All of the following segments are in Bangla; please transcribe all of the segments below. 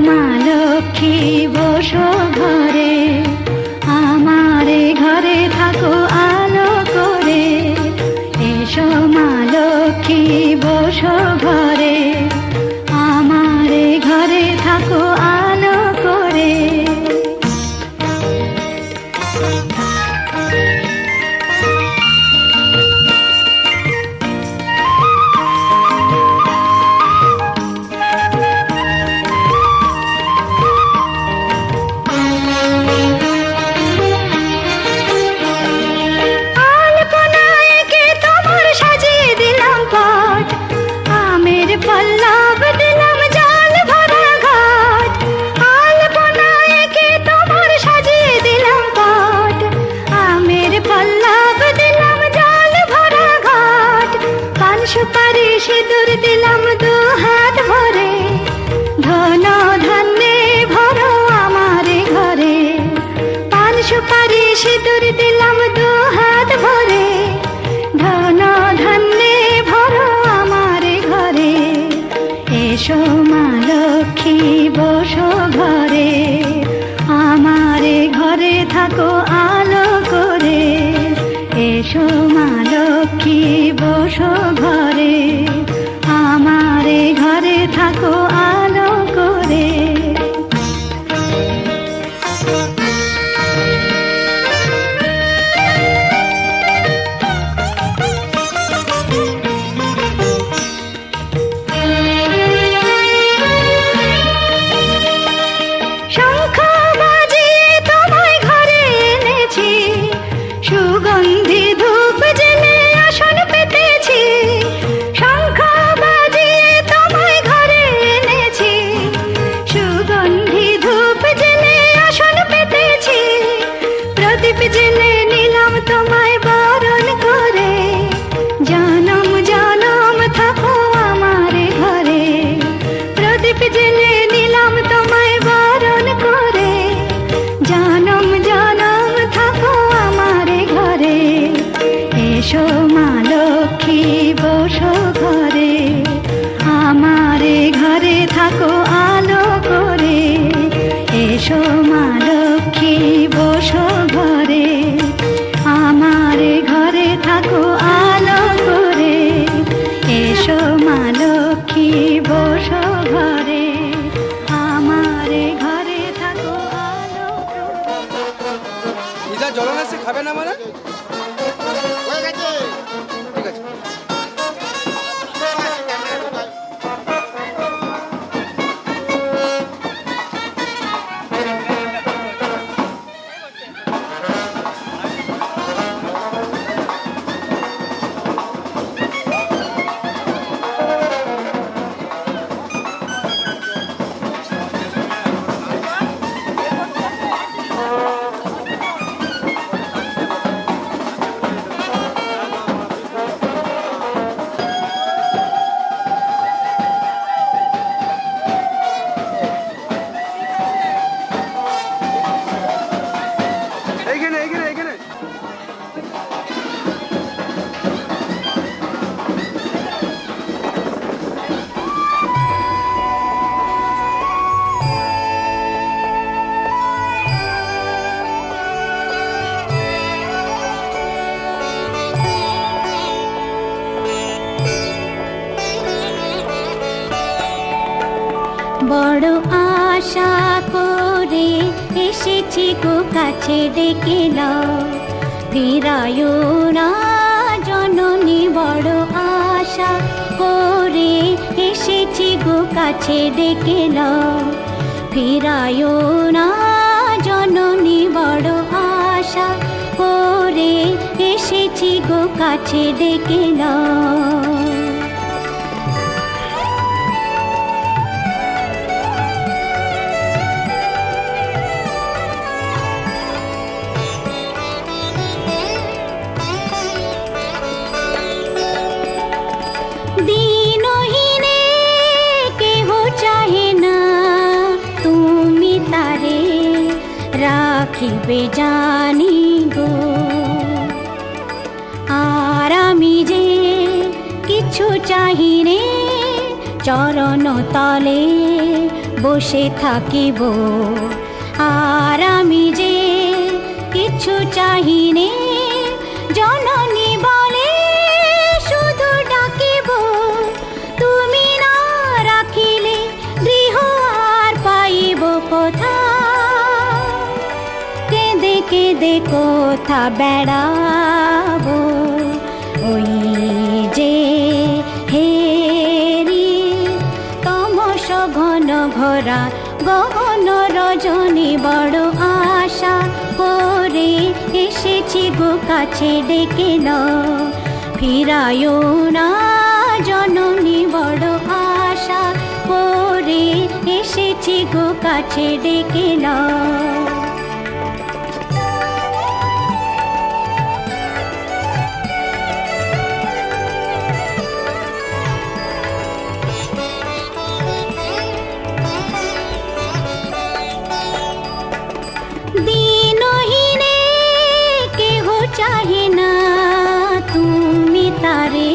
মা লক্ষ্মী বসো ঘরে, আমারে ঘরে থাকো আলো করে। এসো মা লক্ষ্মী বসো ঘরে, আমারে ঘরে থাকো আলো করে। পল্লব দিলাম জল ভরা ঘাট, আলপনা এঁকে তোমার সাজিয়ে দিলাম পট। আমের পল্লব দিলাম জল ভরা ঘাট, পান সুপারি সিঁদুর দিলাম দু হাত ভরে। ধন ধান্যে ভরো আমার ঘরে, পান সুপারি সিঁদুর দিলাম দু হাত ভরে। ধন ধান্যে ভরো আমার ঘরে, এসো মা লক্ষ্মী বসো ঘরে, আমারে ঘরে থাকো আলো করে। এসো মা লক্ষ্মী বসো ঘরে, আমারে ঘরে থাকো আলো করে। সুগন্ধি ধূপ জেলে আসন পেতেছি, শঙ্খ বাজিয়ে তোমায় ঘরে এনেছি। সুগন্ধি ধূপ জেলে আসন পেতেছি, প্রদীপ জেলে নিলাম তোমায় বরণ করে। জনম জনম থাকো আমার ঘরে, প্রদীপ জেলে নিলাম তোমায় বরণ করে। জনম জনম থাকো আমার ঘরে, এসো মা লক্ষ্মী বসো ঘরে, আমারে ঘরে থাকো আলো করে। এসো মা লক্ষ্মী বসো ঘরে, আমারে ঘরে থাকো আলো করে। এসো মা লক্ষ্মী বসো ঘরে, আমারে ঘরে থাকো আলো করে। জলন আছে খাবে না মানে ঠিক আছে। বড় আশা করে এসেছি গো কাছে ডেকে নাও, ফিরায়ো না জননী। বড় আশা করে এসেছি গো কাছে ডেকে নাও, ফিরায়ো না জননী। বড় আশা করে এসেছি গো কাছে ডেকে নাও। রাখিবে জানি গো, আর আমি যে কিছু চাহি রে, চরণ তলে বসে থাকিব আর আমি যে কিছু চাহিনে জননী বলে শুধু ডাকিব তুমি না রাখিলে গৃহ আর পাইব কোথা কেঁদে কেঁদে কোথা বেড়াবো ওই যে হেরি তমস ঘন ঘোরা গহন রজনী বড় আশা করে এসেছি গো কাছে ডেকে নাও ফিরায়ো না জননী বড় আশা করে এসেছি গো কাছে ডেকে নাও দিনহীনে কেহ চাহে না তুমি তারে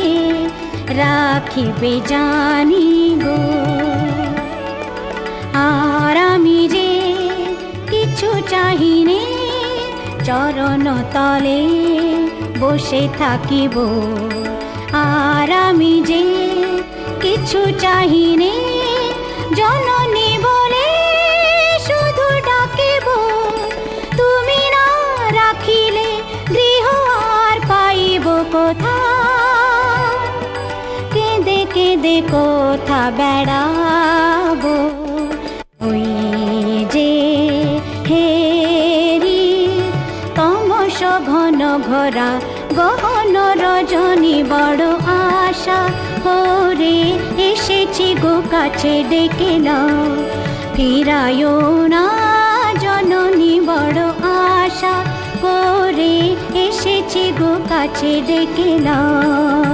রাখিবে জানি গো আর আমি যে কিছু চাহিনে চরণ তলে বসে থাকিব আর আমি যে কিছু চাহিনে জননী বলে শুধু ডাকিব তুমি না রাখিলে গৃহ আর পাইব কোথা কেঁদে কেঁদে কোথা বেড়াবো ওই যে হেরি তমস ঘন ঘোরা গহন রজনী বড় আশা করে এসেছি গো কাছে ডেকে নাও ফিরায়ো না জননী বড় আশা করে এসেছি গো কাছে ডেকে নাও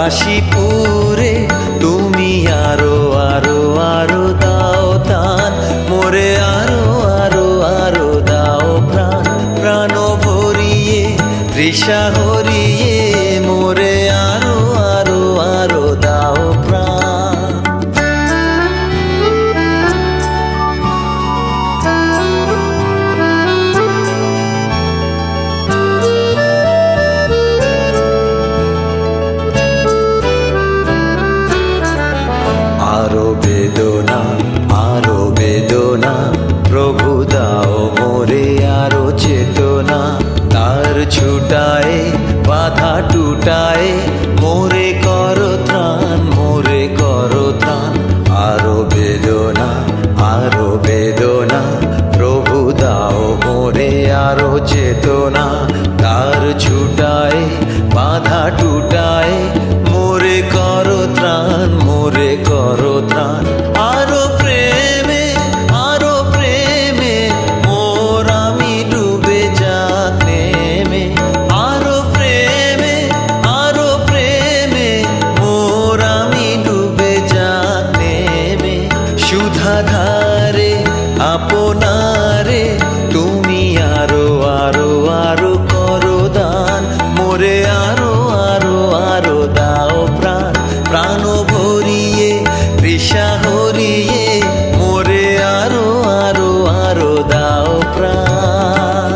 কাশীপুরে তুমি আরো আরো আরো দাও দান মোরে আরো আরো আরো দাও প্রাণ প্রাণ ভরিয়ে তৃষা হরিয়ে মোরে আরো আরো আরো দাও প্রাণ। আরো বেদনা প্রভু দাও মোরে আরো চেতনা তার ছুটায় বাধা টুটায় মোরে করো ত্রাণ আরো বেদনা প্রভু দাও মোরে আরো চেতনা তার ছুটায় বাধা টুটায় মোরে করো ত্রাণ আরো প্রেমে মোর আমি ডুবে যাক নেমে আরো প্রেমে মোর আমি ডুবে যাক নেমে সুধাধারে আপনারে তুমি আরো আরো আরো করো দান মোরে আরো আরো আরো দাও প্রাণ প্রাণ ভরিয়ে তৃষা হরিয়ে মোরে আরো আরো আরো দাও প্রাণ।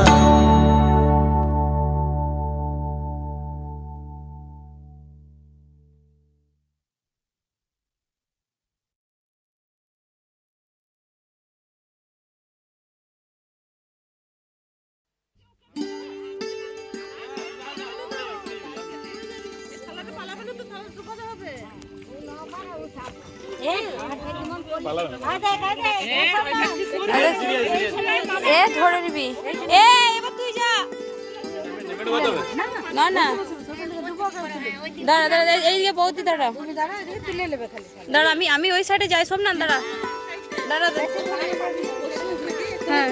ধরে নিবি এবার তুই যা না না দাঁড়া দাঁড়া এইদিকে বৌদি দাঁড়া দাঁড়া আমি ওই সাইডে যাই সব না দাঁড়া দাঁড়া হ্যাঁ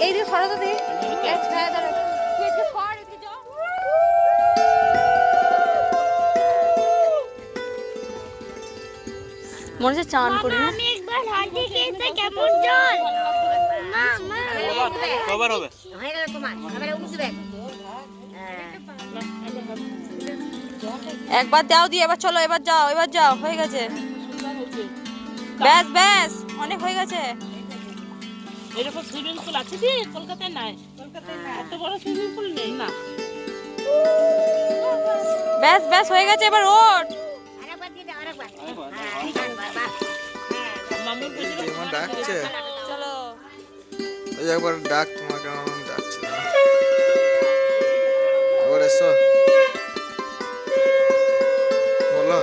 এইদিকে সরাতে দিই মনে হচ্ছে চান করি না আমি একবার হাঁটি খেয়েছে কেমন জল মা মা কবার হবে হয়ে গেল তোমার এবারে উঠবে একবার দাও দিয়ে এবার চলো এবার যাও হয়ে গেছে ব্যাস অনেক হয়ে গেছে এরকম সুইমিং পুল আছে কি কলকাতায় নাই এত বড় সুইমিং পুল নেই না ব্যাস হয়ে গেছে এবার ওঠ আরেকবার দিয়ে দাও আরেকবার মামুর পেছনে তোমার ডাকছে চলো ওই একবার ডাক তোমাকে আমার ডাকছে আবার এসো বলো